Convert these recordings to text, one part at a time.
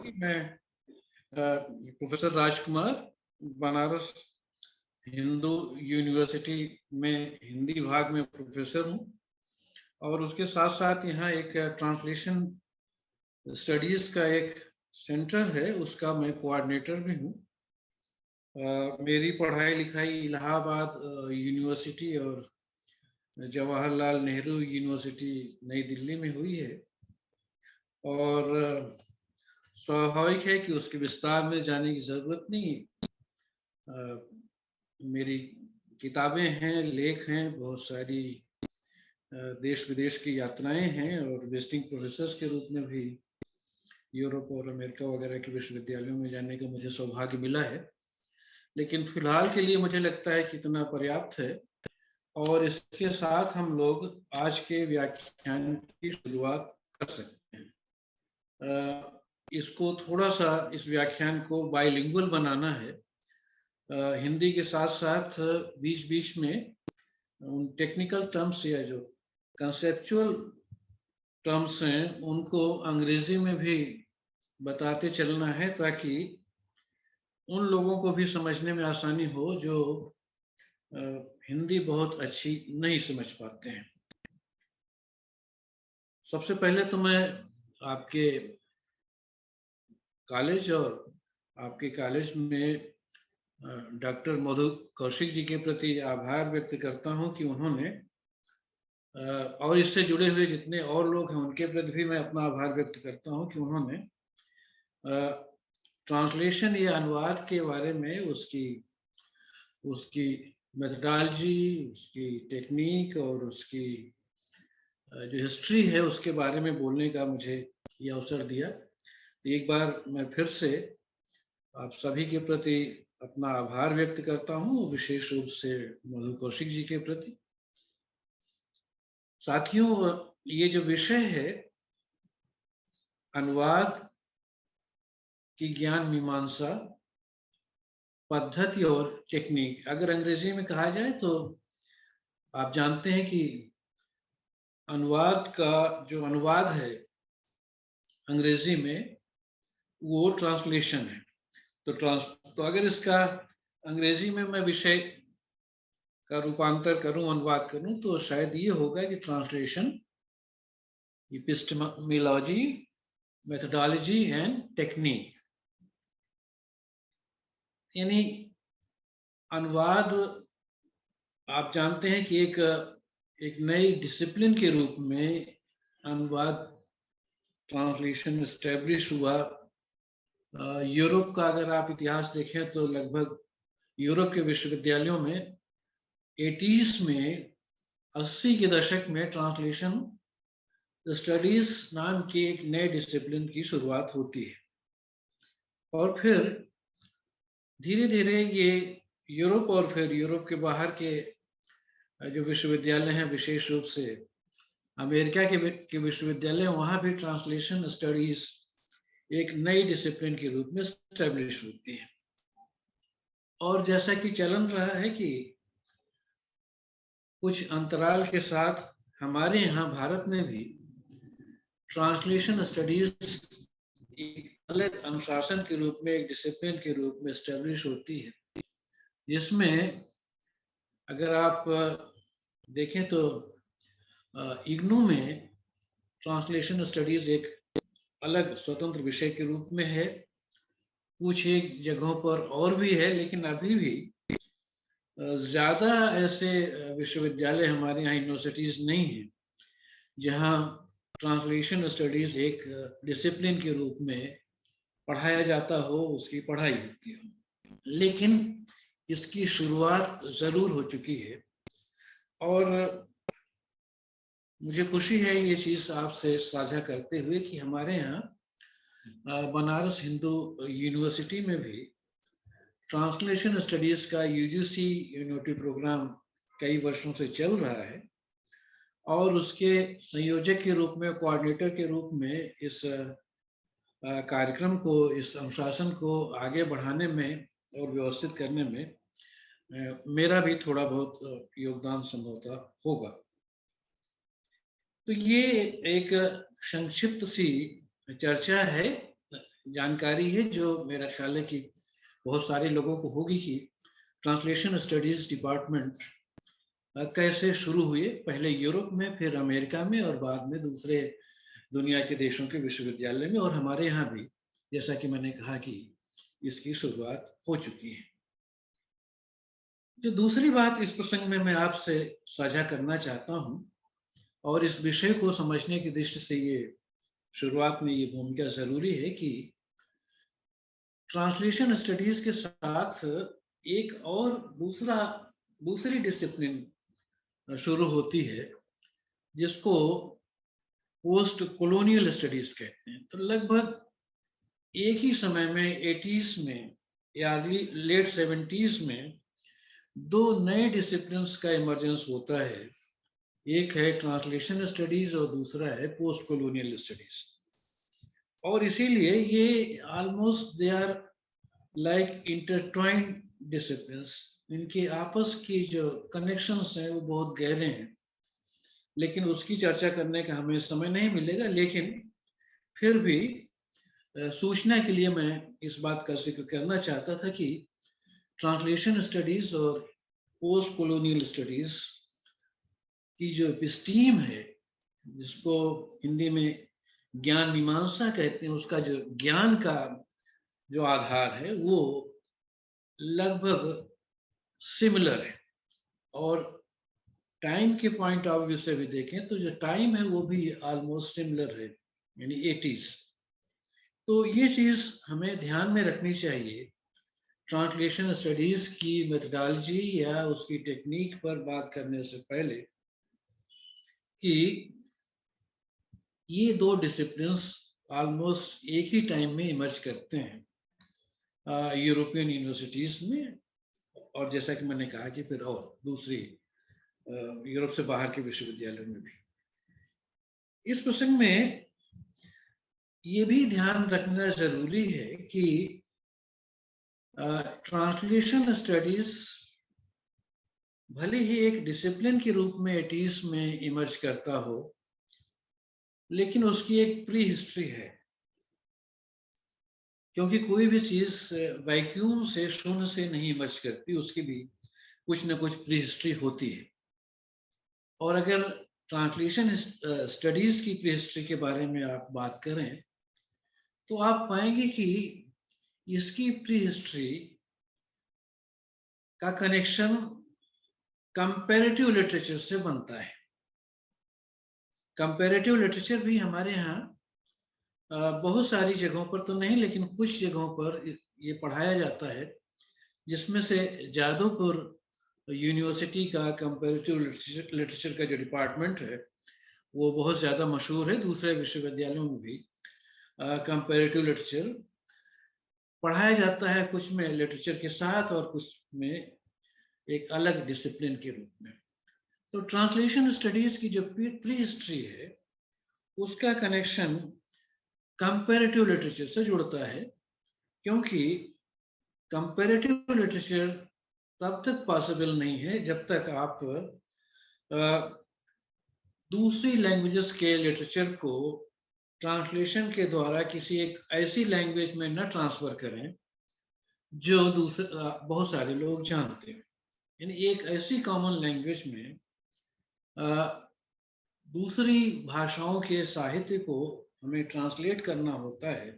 कि मैं प्रोफेसर राजकुमार बनारस हिंदू यूनिवर्सिटी में हिंदी विभाग में प्रोफेसर हूँ और उसके साथ साथ यहाँ एक ट्रांसलेशन स्टडीज का एक सेंटर है, उसका मैं कोऑर्डिनेटर भी हूँ। मेरी पढ़ाई लिखाई इलाहाबाद यूनिवर्सिटी और जवाहरलाल नेहरू यूनिवर्सिटी नई दिल्ली में हुई है और स्वाभाविक है कि उसके विस्तार में जाने की जरूरत नहीं है। मेरी किताबें हैं, लेख हैं, बहुत सारी देश विदेश की यात्राएं हैं और विजिटिंग प्रोफेसर्स के रूप में भी यूरोप और अमेरिका वगैरह के विश्वविद्यालयों में जाने का मुझे सौभाग्य मिला है। लेकिन फिलहाल के लिए मुझे लगता है कि इतना पर्याप्त है और इसके साथ हम लोग आज के व्याख्यान की शुरुआत कर सकते हैं। इसको थोड़ा सा, इस व्याख्यान को बाइलिंगुअल बनाना है। हिंदी के साथ साथ बीच बीच में उन टेक्निकल टर्म्स या जो कंसेप्चुअल टर्म्स हैं उनको अंग्रेजी में भी बताते चलना है ताकि उन लोगों को भी समझने में आसानी हो जो हिंदी बहुत अच्छी नहीं समझ पाते हैं। सबसे पहले तो मैं आपके कॉलेज और आपके कॉलेज में डॉक्टर मधु कौशिक जी के प्रति आभार व्यक्त करता हूं कि उन्होंने और इससे जुड़े हुए जितने और लोग हैं उनके प्रति भी मैं अपना आभार व्यक्त करता हूं कि उन्होंने ट्रांसलेशन या अनुवाद के बारे में उसकी मेथोडोलॉजी, उसकी टेक्निक और उसकी जो हिस्ट्री है उसके बारे में बोलने का मुझे ये अवसर दिया। तो एक बार मैं फिर से आप सभी के प्रति अपना आभार व्यक्त करता हूँ, विशेष रूप से मधु कौशिक जी के प्रति। साथियों, ये जो विषय है अनुवाद की ज्ञान मीमांसा पद्धति और टेक्निक, अगर अंग्रेजी में कहा जाए तो आप जानते हैं कि अनुवाद का जो अनुवाद है अंग्रेजी में वो ट्रांसलेशन है। तो अगर इसका अंग्रेजी में मैं विषय का रूपांतर करूं, अनुवाद करूं, तो शायद ये होगा कि translation, epistemology, methodology and technique. यानी अनुवाद आप जानते हैं कि एक नई डिसिप्लिन के रूप में अनुवाद ट्रांसलेशन एस्टेब्लिश हुआ। यूरोप का अगर आप इतिहास देखें तो लगभग यूरोप के विश्वविद्यालयों में 80s में, 80 के दशक में ट्रांसलेशन स्टडीज नाम के एक नए डिसिप्लिन की शुरुआत होती है और फिर धीरे धीरे ये यूरोप और फिर यूरोप के बाहर के जो विश्वविद्यालय हैं, विशेष रूप से अमेरिका के विश्वविद्यालय, वहां भी ट्रांसलेशन स्टडीज एक नई डिसिप्लिन के रूप में स्टैब्लिश होती है। और जैसा कि चलन रहा है कि कुछ अंतराल के साथ हमारे यहाँ भारत में भी ट्रांसलेशन स्टडीज एक अलग अनुशासन के रूप में, एक डिसिप्लिन के रूप में स्टैब्लिश होती है, जिसमें अगर आप देखें तो इग्नू में ट्रांसलेशन स्टडीज एक अलग स्वतंत्र विषय के रूप में है। कुछ एक जगहों पर और भी है, लेकिन अभी भी ज्यादा ऐसे विश्वविद्यालय हमारे यहाँ यूनिवर्सिटीज नहीं है जहाँ ट्रांसलेशन स्टडीज एक डिसिप्लिन के रूप में पढ़ाया जाता हो, उसकी पढ़ाई होती हो। लेकिन इसकी शुरुआत जरूर हो चुकी है और मुझे खुशी है ये चीज आपसे साझा करते हुए कि हमारे यहाँ बनारस हिंदू यूनिवर्सिटी में भी ट्रांसलेशन स्टडीज का यूजीसी यूनिवर्सिटी प्रोग्राम कई वर्षों से चल रहा है और उसके संयोजक के रूप में, कोऑर्डिनेटर के रूप में इस कार्यक्रम को, इस अनुशासन को आगे बढ़ाने में और व्यवस्थित करने में मेरा भी थोड़ा बहुत योगदान संभवतः होगा। तो ये एक संक्षिप्त सी चर्चा है जानकारी है जो मेरा ख्याल है कि बहुत सारे लोगों को होगी कि ट्रांसलेशन स्टडीज डिपार्टमेंट कैसे शुरू हुए, पहले यूरोप में, फिर अमेरिका में, और बाद में दूसरे दुनिया के देशों के विश्वविद्यालय में, और हमारे यहाँ भी, जैसा कि मैंने कहा कि इसकी शुरुआत हो चुकी है। जो दूसरी बात इस प्रसंग में मैं आपसे साझा करना चाहता हूं, और इस विषय को समझने की दृष्टि से ये शुरुआत में ये भूमिका जरूरी है कि ट्रांसलेशन स्टडीज के साथ एक और दूसरी डिसिप्लिन शुरू होती है जिसको पोस्ट कॉलोनियल स्टडीज कहते हैं। तो लगभग एक ही समय में 80s में या लेट 70s में दो नए डिसिप्लिन्स का इमरजेंस होता है। एक है ट्रांसलेशन स्टडीज और दूसरा है पोस्ट कॉलोनियल स्टडीज। और इसीलिए ये almost they are like intertwined disciplines. इनके आपस की जो कनेक्शंस हैं वो बहुत गहरे हैं, लेकिन उसकी चर्चा करने का हमें समय नहीं मिलेगा। लेकिन फिर भी सूचना के लिए मैं इस बात का जिक्र करना चाहता था कि ट्रांसलेशन स्टडीज और पोस्ट कॉलोनियल स्टडीज की जो एपिस्टीम है, जिसको हिंदी में ज्ञान मीमांसा कहते हैं, उसका जो ज्ञान का जो आधार है वो लगभग सिमिलर है। और टाइम के पॉइंट ऑफ व्यू से भी देखें तो जो टाइम है वो भी ऑलमोस्ट सिमिलर है, यानी 80s। तो ये चीज हमें ध्यान में रखनी चाहिए ट्रांसलेशन स्टडीज की मेथोडोलॉजी या उसकी टेक्निक पर बात करने से पहले, कि ये दो डिसिप्लिन्स ऑलमोस्ट एक ही टाइम में इमर्ज करते हैं यूरोपियन यूनिवर्सिटीज में, और जैसा कि मैंने कहा कि फिर और दूसरी यूरोप से बाहर के विश्वविद्यालयों में भी। इस प्रसंग में ये भी ध्यान रखना जरूरी है कि ट्रांसलेशन स्टडीज भले ही एक डिसिप्लिन के रूप में 80s में इमर्ज करता हो, लेकिन उसकी एक प्री हिस्ट्री है। क्योंकि कोई भी चीज वैक्यूम से, शून्य से नहीं इमर्ज करती, उसकी भी कुछ ना कुछ प्री हिस्ट्री होती है। और अगर ट्रांसलेशन स्टडीज की प्री हिस्ट्री के बारे में आप बात करें तो आप पाएंगे कि इसकी प्री हिस्ट्री का कनेक्शन कंपैरेटिव लिटरेचर से बनता है। कंपैरेटिव लिटरेचर भी हमारे यहाँ बहुत सारी जगहों पर तो नहीं, लेकिन कुछ जगहों पर ये पढ़ाया जाता है, जिसमें से जादवपुर यूनिवर्सिटी का कंपैरेटिव लिटरेचर का जो डिपार्टमेंट है वो बहुत ज़्यादा मशहूर है। दूसरे विश्वविद्यालयों में भी कंपैरेटिव लिटरेचर पढ़ाया जाता है, कुछ में लिटरेचर के साथ और कुछ में एक अलग डिसिप्लिन के रूप में। तो ट्रांसलेशन स्टडीज की जो प्री हिस्ट्री है उसका कनेक्शन कंपैरेटिव लिटरेचर से जुड़ता है, क्योंकि कंपैरेटिव लिटरेचर तब तक पॉसिबल नहीं है जब तक आप दूसरी लैंग्वेजेस के लिटरेचर को ट्रांसलेशन के द्वारा किसी एक ऐसी लैंग्वेज में न ट्रांसफर करें जो बहुत सारे लोग जानते हैं। यानी एक ऐसी कॉमन लैंग्वेज में दूसरी भाषाओं के साहित्य को हमें ट्रांसलेट करना होता है,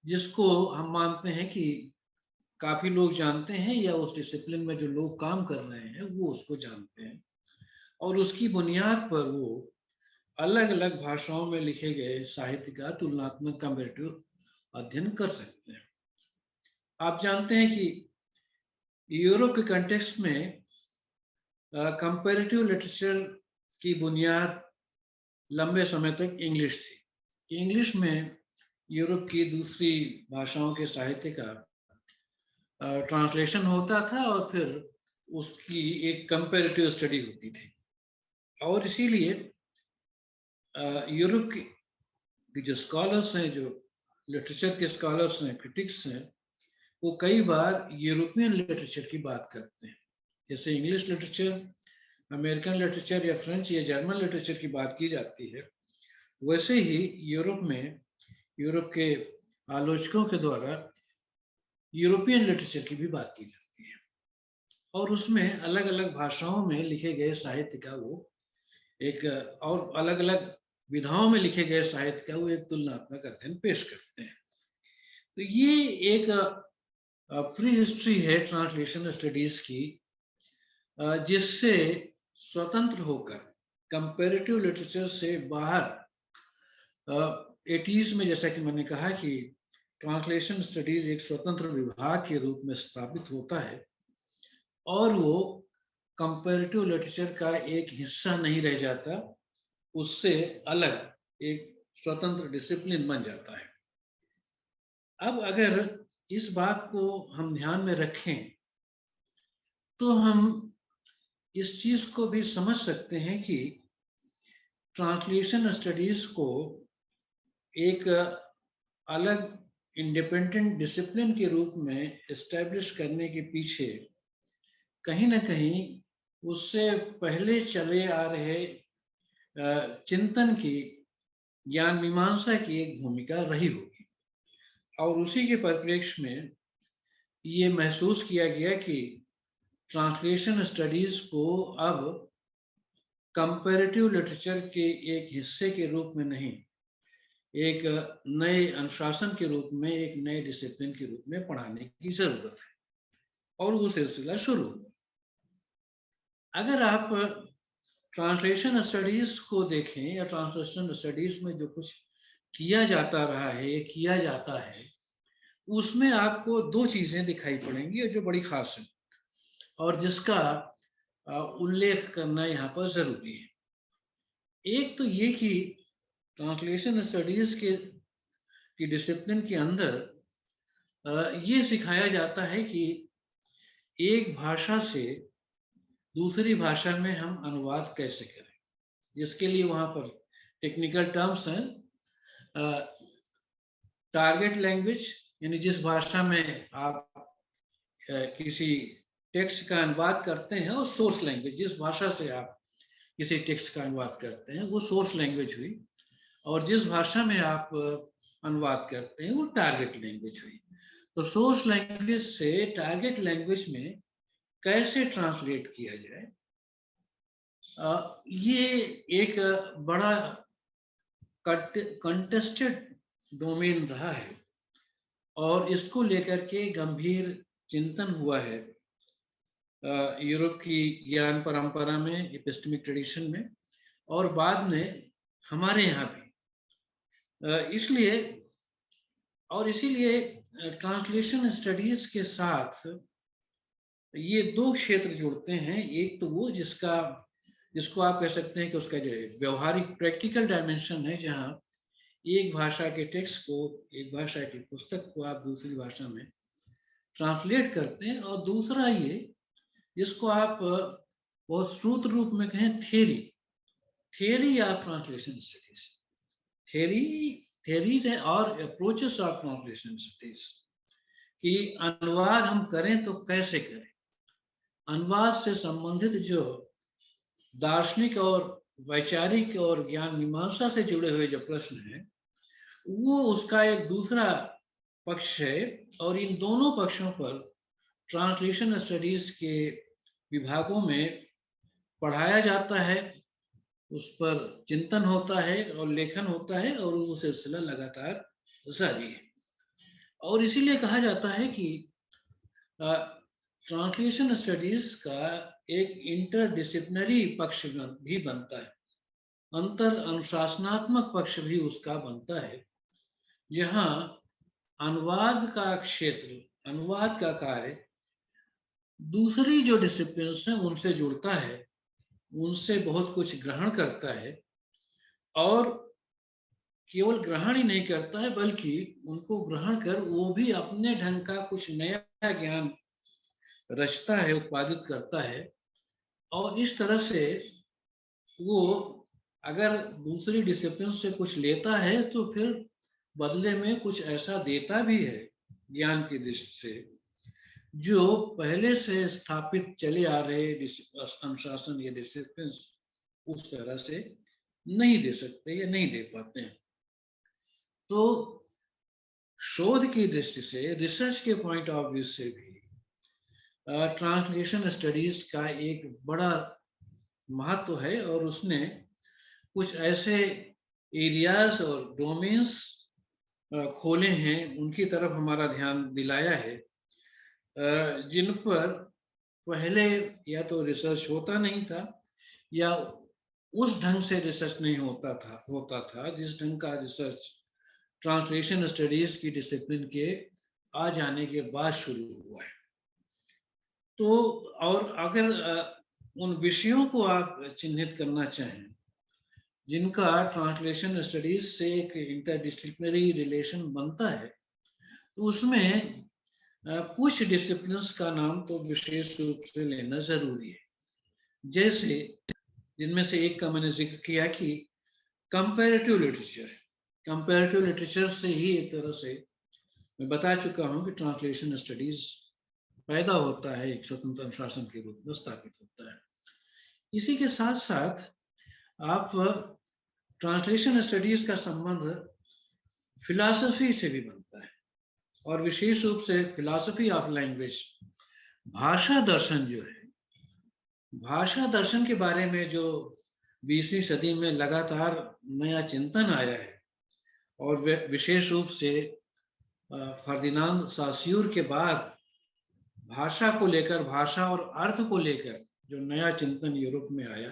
जिसको हम मानते हैं कि काफी लोग जानते हैं, या उस डिसिप्लिन में जो लोग काम कर रहे हैं वो उसको जानते हैं, और उसकी बुनियाद पर वो अलग अलग भाषाओं में लिखे गए साहित्य का तुलनात्मक कंपैरेटिव अध्ययन कर सकते हैं। आप जानते हैं कि यूरोप के कंटेक्स्ट में कंपैरेटिव लिटरेचर की बुनियाद लंबे समय तक इंग्लिश थी। इंग्लिश में यूरोप की दूसरी भाषाओं के साहित्य का ट्रांसलेशन होता था और फिर उसकी एक कंपैरेटिव स्टडी होती थी। और इसीलिए यूरोप के जो स्कॉलर्स हैं, जो लिटरेचर के स्कॉलर्स हैं, क्रिटिक्स हैं, वो कई बार यूरोपियन लिटरेचर की बात करते हैं। जैसे इंग्लिश लिटरेचर, अमेरिकन लिटरेचर या फ्रेंच या जर्मन लिटरेचर की बात की जाती है, वैसे ही यूरोप में यूरोप के आलोचकों के द्वारा यूरोपियन लिटरेचर की भी बात की जाती है, और उसमें अलग अलग भाषाओं में लिखे गए साहित्य का वो एक, और अलग अलग विधाओं में लिखे गए साहित्य का वो एक तुलनात्मक अध्ययन पेश करते हैं। तो ये एक प्री हिस्ट्री है ट्रांसलेशन स्टडीज की, जिससे स्वतंत्र होकर कंपैरेटिव लिटरेचर से बाहर 80s में, जैसा कि मैंने कहा कि ट्रांसलेशन स्टडीज एक स्वतंत्र विभाग के रूप में स्थापित होता है और वो कंपैरेटिव लिटरेचर का एक हिस्सा नहीं रह जाता, उससे अलग एक स्वतंत्र डिसिप्लिन बन जाता है। अब अगर इस बात को हम ध्यान में रखें तो हम इस चीज को भी समझ सकते हैं कि ट्रांसलेशन स्टडीज को एक अलग इंडिपेंडेंट डिसिप्लिन के रूप में एस्टेब्लिश करने के पीछे कहीं ना कहीं उससे पहले चले आ रहे चिंतन की, ज्ञान मीमांसा की एक भूमिका रही होगी, और उसी के परिप्रेक्ष्य में ये महसूस किया गया कि ट्रांसलेशन स्टडीज को अब कंपैरेटिव लिटरेचर के एक हिस्से के रूप में नहीं, एक नए अनुशासन के रूप में, एक नए डिसिप्लिन के रूप में पढ़ाने की जरूरत है, और वो सिलसिला शुरू हुआ। अगर आप ट्रांसलेशन स्टडीज को देखें या ट्रांसलेशन स्टडीज में जो कुछ किया जाता रहा है, किया जाता है, उसमें आपको दो चीजें दिखाई पड़ेंगी जो बड़ी खास है और जिसका उल्लेख करना यहाँ पर जरूरी है। एक तो ये कि ट्रांसलेशन स्टडीज की डिसिप्लिन के अंदर ये सिखाया जाता है कि एक भाषा से दूसरी भाषा में हम अनुवाद कैसे करें, जिसके लिए वहां पर टेक्निकल टर्म्स हैं। टारगेट लैंग्वेज, यानी जिस भाषा में आप किसी टेक्स्ट का अनुवाद करते हैं, और सोर्स लैंग्वेज, जिस भाषा से आप किसी टेक्स्ट का अनुवाद करते हैं वो सोर्स लैंग्वेज हुई, और जिस भाषा में आप अनुवाद करते हैं वो टारगेट लैंग्वेज हुई। तो सोर्स लैंग्वेज से टारगेट लैंग्वेज में कैसे ट्रांसलेट किया जाए, ये एक बड़ा कंटेस्टेड डोमेन रहा है, और इसको लेकर के गंभीर चिंतन हुआ है यूरोप की ज्ञान परंपरा में, एपिस्टेमिक ट्रेडिशन में, और बाद में हमारे यहाँ भी। इसलिए और इसीलिए ट्रांसलेशन स्टडीज के साथ ये दो क्षेत्र जुड़ते हैं। एक तो वो जिसको आप कह सकते हैं कि उसका जो व्यवहारिक प्रैक्टिकल डायमेंशन है, जहाँ एक भाषा के टेक्स्ट को, एक भाषा की पुस्तक को आप दूसरी भाषा में ट्रांसलेट करते हैं, और दूसरा ये जिसको आप बहुत श्रुत रूप में कहें theory of translation studies, theories और अप्रोचेस ऑफ ट्रांसलेशन स्टडीज, कि अनुवाद हम करें तो कैसे करें। अनुवाद से संबंधित जो दार्शनिक और वैचारिक और ज्ञान मीमांसा से जुड़े हुए जो प्रश्न हैं, वो उसका एक दूसरा पक्ष है, और इन दोनों पक्षों पर ट्रांसलेशन स्टडीज के विभागों में पढ़ाया जाता है, उस पर चिंतन होता है और लेखन होता है, और वो सिलसिला लगातार जारी है। और इसीलिए कहा जाता है कि ट्रांसलेशन स्टडीज का एक इंटरडिसिप्लिनरी पक्ष भी बनता है, अंतर अनुशासनात्मक पक्ष भी उसका बनता है, जहां अनुवाद का क्षेत्र, अनुवाद का कार्य दूसरी जो डिसिप्लिन हैं उनसे जुड़ता है, उनसे बहुत कुछ ग्रहण करता है, और केवल ग्रहण ही नहीं करता है बल्कि उनको ग्रहण कर वो भी अपने ढंग का कुछ नया ज्ञान रचता है, उत्पादित करता है। और इस तरह से वो अगर दूसरी डिसिप्लिन से कुछ लेता है तो फिर बदले में कुछ ऐसा देता भी है ज्ञान की दृष्टि से, जो पहले से स्थापित चले आ रहे अनुशासन या डिसिप्लिन उस तरह से नहीं दे सकते या नहीं दे पाते हैं। तो शोध की दृष्टि से, रिसर्च के पॉइंट ऑफ व्यू से भी ट्रांसलेशन स्टडीज का एक बड़ा महत्व है, और उसने कुछ ऐसे एरियाज और डोमेन्स खोले हैं, उनकी तरफ हमारा ध्यान दिलाया है जिन पर पहले या तो रिसर्च होता नहीं था, या उस ढंग से रिसर्च नहीं होता था जिस ढंग का रिसर्च ट्रांसलेशन स्टडीज की डिसिप्लिन के आ जाने के बाद शुरू हुआ है। तो और अगर उन विषयों को आप चिन्हित करना चाहें जिनका ट्रांसलेशन स्टडीज से एक इंटरडिसिप्लिनरी रिलेशन बनता है, तो उसमें कुछ डिसिप्लिन्स का नाम तो विशेष रूप से लेना जरूरी है। जैसे जिनमें से एक का मैंने जिक्र किया कि कंपैरेटिव लिटरेचर से ही एक तरह से मैं बता चुका हूं कि ट्रांसलेशन स्टडीज पैदा होता है, एक स्वतंत्र अनुशासन के रूप में स्थापित होता है। इसी के साथ साथ आप ट्रांसलेशन स्टडीज का संबंध फिलॉसफी से भी बनता है, और विशेष रूप से फिलॉसफी ऑफ लैंग्वेज, भाषा दर्शन जो है, भाषा दर्शन के बारे में जो 20वीं सदी में लगातार नया चिंतन आया है, और विशेष रूप से फर्दिनांद सास्यूर के बाद भाषा को लेकर, भाषा और अर्थ को लेकर जो नया चिंतन यूरोप में आया,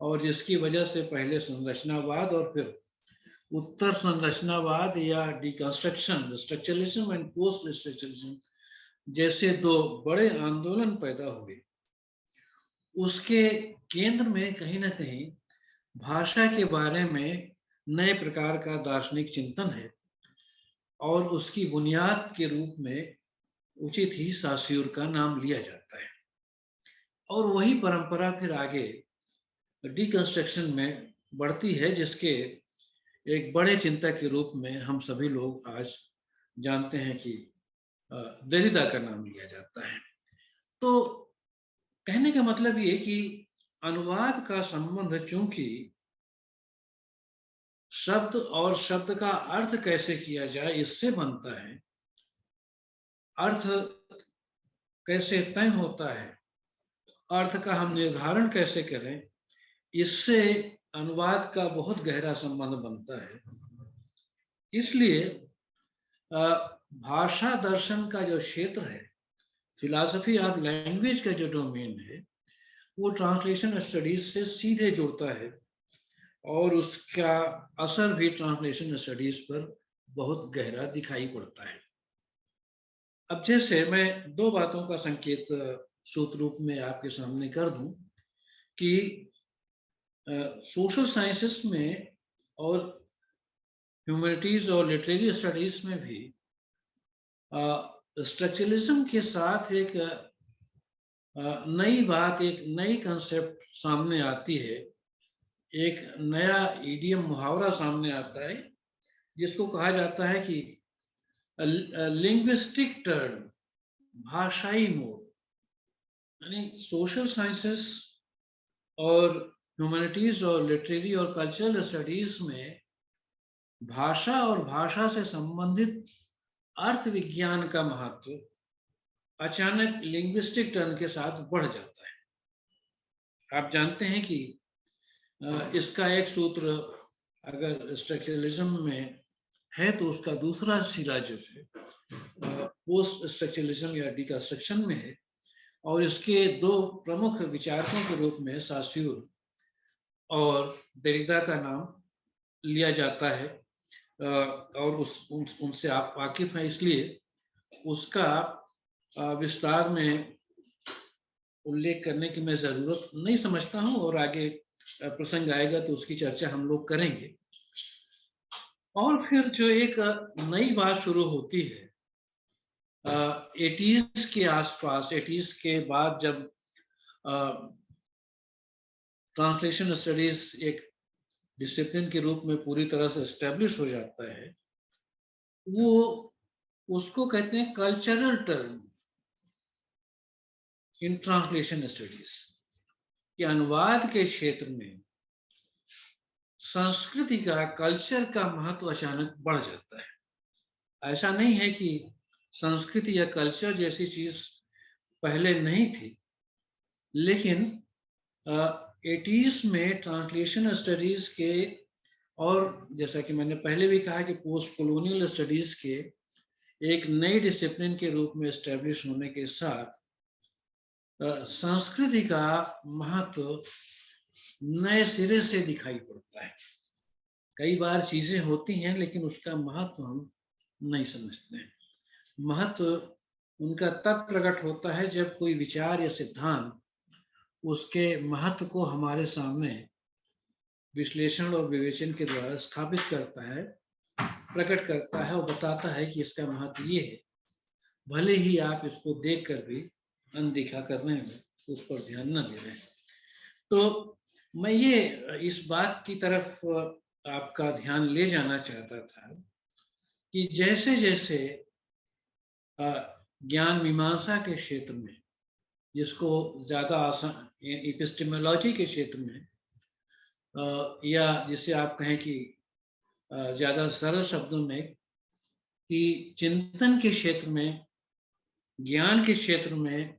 और जिसकी वजह से पहले संरचनावाद और फिर उत्तर संरचनावाद या deconstruction, structuralism and post structuralism जैसे दो बड़े आंदोलन पैदा हुए, उसके केंद्र में कहीं ना कहीं भाषा के बारे में नए प्रकार का दार्शनिक चिंतन है, और उसकी बुनियाद के रूप में उचित ही सास्यूर का नाम लिया जाता है। और वही परंपरा फिर आगे डिकंस्ट्रक्शन में बढ़ती है, जिसके एक बड़े चिंतक के रूप में हम सभी लोग आज जानते हैं कि देरिदा का नाम लिया जाता है। तो कहने का मतलब ये कि अनुवाद का संबंध चूंकि शब्द और शब्द का अर्थ कैसे किया जाए इससे बनता है, अर्थ कैसे तय होता है, अर्थ का हम निर्धारण कैसे करें, इससे अनुवाद का बहुत गहरा संबंध बनता है। इसलिए भाषा दर्शन का जो क्षेत्र है, फिलॉसफी ऑफ लैंग्वेज का जो डोमेन है, वो ट्रांसलेशन स्टडीज से सीधे जुड़ता है, और उसका असर भी ट्रांसलेशन स्टडीज पर बहुत गहरा दिखाई पड़ता है। अब जैसे मैं दो बातों का संकेत सूत्र रूप में आपके सामने कर दूं कि सोशल साइंसेस में और ह्यूमैनिटीज और लिटरेरी स्टडीज में भी स्ट्रक्चरलिज्म के साथ एक नई बात, एक नई कंसेप्ट सामने आती है, एक नया इडियम, मुहावरा सामने आता है, जिसको कहा जाता है कि लिंग्विस्टिक टर्न, भाषाई मोड़। यानी सोशल साइंसेस और ह्यूमैनिटीज और लिटरेरी और कल्चरल स्टडीज में भाषा और भाषा से संबंधित अर्थ विज्ञान का महत्व अचानक लिंग्विस्टिक टर्न के साथ बढ़ जाता है। आप जानते हैं कि इसका एक सूत्र अगर स्ट्रक्चरलिज्म में है, तो उसका दूसरा सिरा जो है पोस्ट स्ट्रक्चरलिज्म या डिकंस्ट्रक्शन में है, और इसके दो प्रमुख विचारकों के रूप में सास्यूर और देरिदा का नाम लिया जाता है, और उनसे आप वाकिफ हैं, इसलिए उसका विस्तार में उल्लेख करने की मैं जरूरत नहीं समझता हूं, और आगे प्रसंग आएगा तो उसकी चर्चा हम लोग करेंगे। और फिर जो एक नई बात शुरू होती है 80s के आसपास, 80s के बाद जब ट्रांसलेशन स्टडीज एक डिसिप्लिन के रूप में पूरी तरह से एस्टेब्लिश हो जाता है, वो उसको कहते हैं cultural term in translation studies, कि अनुवाद के क्षेत्र में संस्कृति का, कल्चर का महत्व अचानक बढ़ जाता है। ऐसा नहीं है कि संस्कृति या कल्चर जैसी चीज पहले नहीं थी, लेकिन 80s में ट्रांसलेशन स्टडीज के, और जैसा कि मैंने पहले भी कहा कि पोस्ट कॉलोनियल स्टडीज के एक नई डिसिप्लिन के रूप में एस्टेब्लिश होने के साथ संस्कृति का महत्व नए सिरे से दिखाई पड़ता है। कई बार चीजें होती हैं लेकिन उसका महत्व हम नहीं समझते हैं। महत्व उनका तब प्रकट होता है जब कोई विचार या सिद्धांत उसके महत्व को हमारे सामने विश्लेषण और विवेचन के द्वारा स्थापित करता है, प्रकट करता है और बताता है कि इसका महत्व ये है, भले ही आप इसको देखकर भी अनदेखा कर रहे हैं, उस पर ध्यान न दे रहे हैं। तो मैं ये इस बात की तरफ आपका ध्यान ले जाना चाहता था कि जैसे जैसे ज्ञान मीमांसा के क्षेत्र में, जिसको ज्यादा आसान एपिस्टेमोलॉजी के क्षेत्र में, या जिसे आप कहें कि ज्यादा सरल शब्दों में कि चिंतन के क्षेत्र में, ज्ञान के क्षेत्र में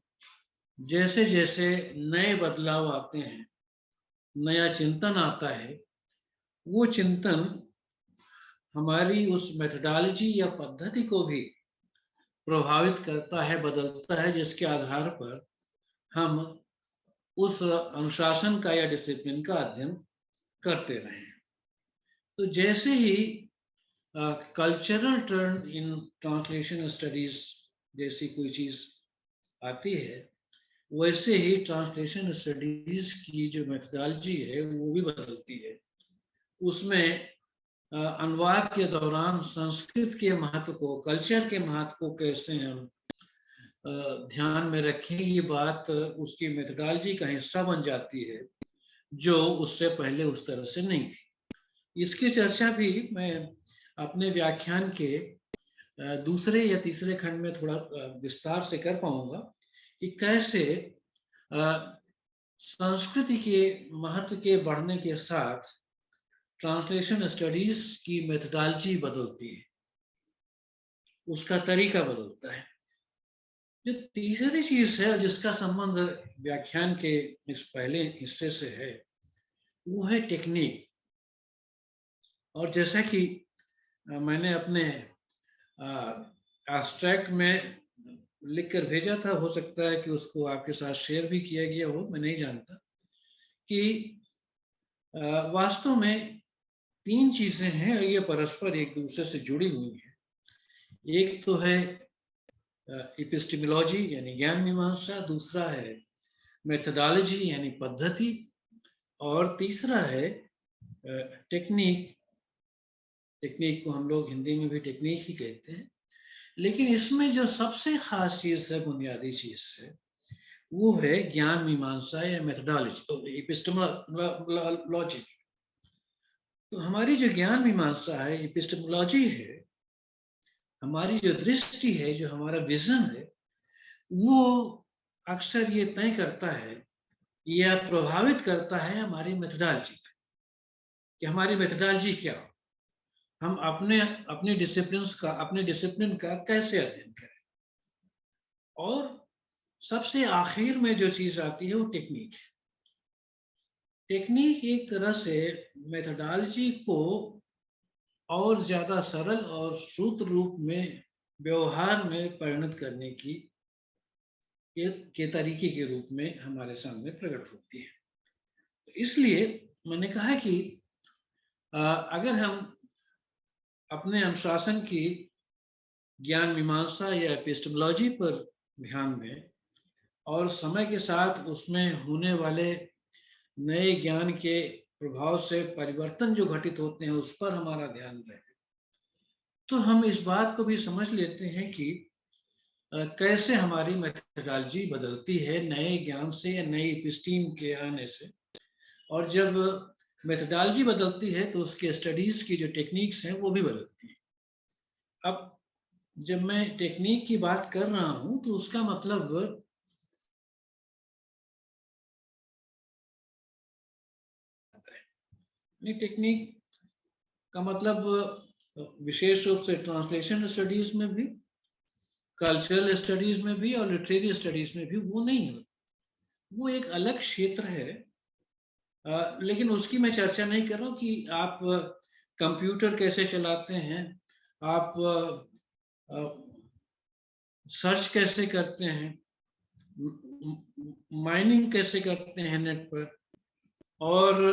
जैसे जैसे नए बदलाव आते हैं, नया चिंतन आता है, वो चिंतन हमारी उस मेथोडोलॉजी या पद्धति को भी प्रभावित करता है, बदलता है, जिसके आधार पर हम उस अनुशासन का या डिसिप्लिन का अध्ययन करते रहे। तो जैसे ही cultural turn in translation studies जैसी कोई चीज आती है, वैसे ही ट्रांसलेशन स्टडीज की जो मेथोडोलॉजी है वो भी बदलती है। उसमें अनुवाद के दौरान संस्कृत के महत्व को, कल्चर के महत्व को कैसे हम ध्यान में रखें, ये बात उसकी मेथोडोलॉजी का हिस्सा बन जाती है, जो उससे पहले उस तरह से नहीं थी। इसकी चर्चा भी मैं अपने व्याख्यान के दूसरे या तीसरे खंड में थोड़ा विस्तार से कर पाऊंगा कि कैसे संस्कृति के महत्व के बढ़ने के साथ ट्रांसलेशन स्टडीज की मेथोडोलॉजी बदलती है, उसका तरीका बदलता है। जो तीसरी चीज है जिसका संबंध व्याख्यान के इस पहले हिस्से से है, वो है टेक्निक। और जैसा कि मैंने अपने एब्स्ट्रैक्ट में लिखकर भेजा था, हो सकता है कि उसको आपके साथ शेयर भी किया गया हो, मैं नहीं जानता, कि वास्तव में तीन चीजें हैं और ये परस्पर एक दूसरे से जुड़ी हुई हैं। एक तो है एपिस्टेमोलॉजी यानी ज्ञान मीमांसा, दूसरा है मेथोडोलॉजी यानी पद्धति, और तीसरा है टेक्निक। टेक्निक को हम लोग हिंदी में भी टेक्निक ही कहते हैं, लेकिन इसमें जो सबसे खास चीज है, बुनियादी चीज है, वो है ज्ञान मीमांसा या मेथोडोलॉजी, एपिस्टेमोलॉजी। तो हमारी जो ज्ञान मीमांसा है, एपिस्टेमोलॉजी है, हमारी जो दृष्टि है, जो हमारा विजन है, वो अक्सर ये तय करता है या प्रभावित करता है हमारी मेथोडोलॉजी कि हमारी मेथोडोलॉजी क्या हो, हम अपने डिसिप्लिन का कैसे अध्ययन करें। और सबसे आखिर में जो चीज आती है वो टेक्निक है। टेक्निक एक तरह से मेथोडोलॉजी को और ज्यादा सरल और सूत्र रूप में व्यवहार में परिणत करने के तरीके के रूप में हमारे सामने प्रकट होती है। तो इसलिए मैंने कहा कि अगर हम अपने अनुशासन की ज्ञान मीमांसा या एपिस्टेमोलॉजी पर ध्यान दें और समय के साथ उसमें होने वाले नए ज्ञान के प्रभाव से परिवर्तन जो घटित होते हैं उस पर हमारा ध्यान रहे, तो हम इस बात को भी समझ लेते हैं कि कैसे हमारी मेथोडोलॉजी बदलती है नए ज्ञान से या नई एपिस्टीम के आने से। और जब मेथोडोलॉजी बदलती है तो उसके स्टडीज की जो टेक्निक्स हैं वो भी बदलती है। अब जब मैं टेक्निक की बात कर रहा हूं तो उसका मतलब टेक्निक का मतलब विशेष रूप से ट्रांसलेशन स्टडीज में भी, कल्चरल स्टडीज में भी और लिटरेरी स्टडीज में भी वो नहीं है। वो एक अलग क्षेत्र है। लेकिन उसकी मैं चर्चा नहीं कर रहा हूँ कि आप कंप्यूटर कैसे चलाते हैं, आप सर्च कैसे करते हैं, माइनिंग कैसे करते हैं नेट पर, और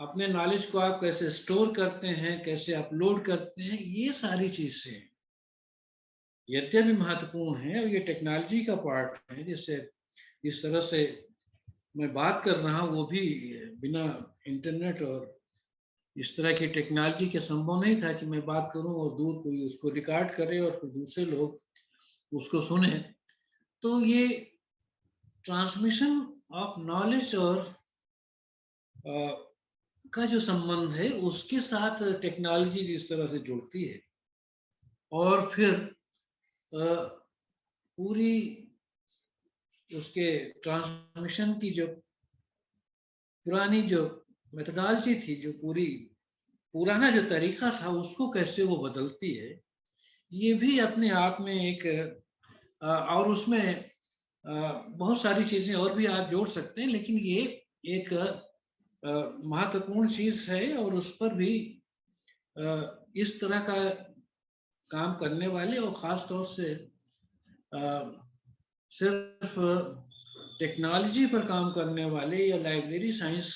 अपने नॉलेज को आप कैसे स्टोर करते हैं, कैसे अपलोड करते हैं, ये सारी चीजें यद्यपि महत्वपूर्ण है और ये टेक्नोलॉजी का पार्ट है। जिससे इस तरह से मैं बात कर रहा हूँ वो भी बिना इंटरनेट और इस तरह की टेक्नोलॉजी के संभव नहीं था कि मैं बात करूं और दूर कोई उसको रिकॉर्ड करे और फिर दूसरे लोग उसको सुने। तो ये ट्रांसमिशन ऑफ नॉलेज और का जो संबंध है उसके साथ टेक्नोलॉजी जिस तरह से जुड़ती है और फिर पूरी उसके ट्रांसमिशन की जो पुरानी जो मेथोडोलॉजी थी, जो पुराना जो तरीका था, उसको कैसे वो बदलती है, ये भी अपने आप में एक और उसमें बहुत सारी चीजें और भी आप जोड़ सकते हैं, लेकिन ये एक महत्वपूर्ण चीज है और उस पर भी इस तरह का काम करने वाले और खास तौर से सिर्फ टेक्नोलॉजी पर काम करने वाले या लाइब्रेरी साइंस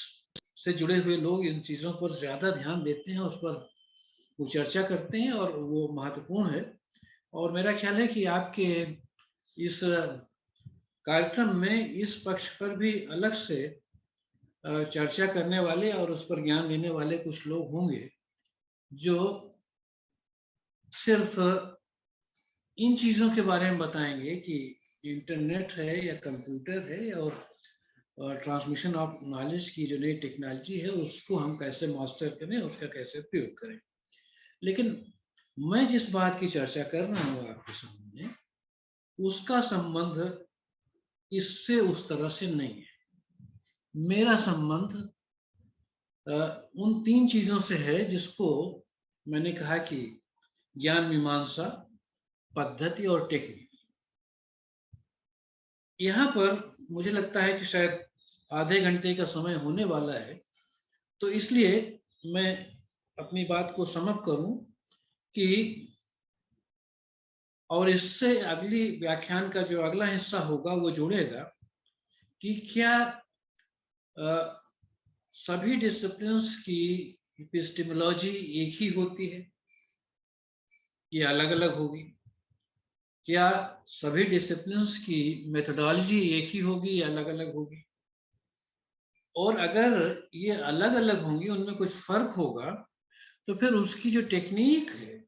से जुड़े हुए लोग इन चीजों पर ज्यादा ध्यान देते हैं, उस पर वो चर्चा करते हैं और वो महत्वपूर्ण है। और मेरा ख्याल है कि आपके इस कार्यक्रम में इस पक्ष पर भी अलग से चर्चा करने वाले और उस पर ज्ञान देने वाले कुछ लोग होंगे जो सिर्फ इन चीजों के बारे में बताएंगे कि इंटरनेट है या कंप्यूटर है और ट्रांसमिशन ऑफ नॉलेज की जो नई टेक्नोलॉजी है उसको हम कैसे मास्टर करें, उसका कैसे प्रयोग करें। लेकिन मैं जिस बात की चर्चा कर रहा हूँ आपके सामने, उसका संबंध इससे उस तरह से नहीं है। मेरा संबंध उन तीन चीजों से है जिसको मैंने कहा कि ज्ञान मीमांसा, पद्धति और टेक्निक। यहाँ पर मुझे लगता है कि शायद आधे घंटे का समय होने वाला है, तो इसलिए मैं अपनी बात को समअप करूं कि और इससे अगली व्याख्यान का जो अगला हिस्सा होगा वो जुड़ेगा कि क्या सभी डिसिप्लिन्स की एपिस्टेमोलॉजी एक ही होती है, ये अलग अलग होगी? क्या सभी डिसिप्लिन्स की मेथोडोलॉजी एक ही होगी या अलग अलग होगी? और अगर ये अलग अलग होंगी, उनमें कुछ फर्क होगा, तो फिर उसकी जो टेक्निक है,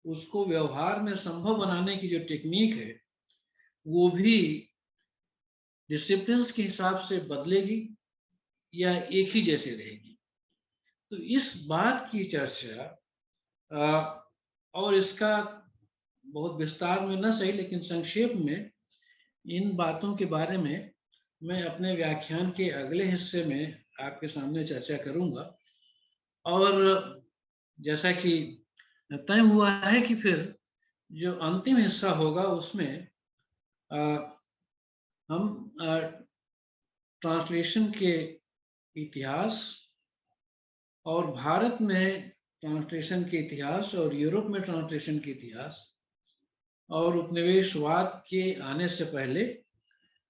उसको व्यवहार में संभव बनाने की जो टेक्निक है, वो भी डिसिप्लिन्स के हिसाब से बदलेगी या एक ही जैसे रहेगी? तो इस बात की चर्चा और इसका बहुत विस्तार में न सही लेकिन संक्षेप में इन बातों के बारे में मैं अपने व्याख्यान के अगले हिस्से में आपके सामने चर्चा करूंगा। और जैसा कि तय हुआ है कि फिर जो अंतिम हिस्सा होगा उसमें हम ट्रांसलेशन के इतिहास और भारत में ट्रांसलेशन के इतिहास और यूरोप में ट्रांसलेशन के इतिहास और उपनिवेशवाद के आने से पहले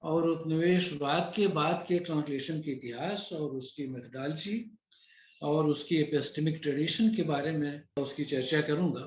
और उपनिवेशवाद के बाद के ट्रांसलेशन के इतिहास और उसकी मेथोडोलॉजी और उसकी एपिस्टेमिक ट्रेडिशन के बारे में उसकी चर्चा करूंगा।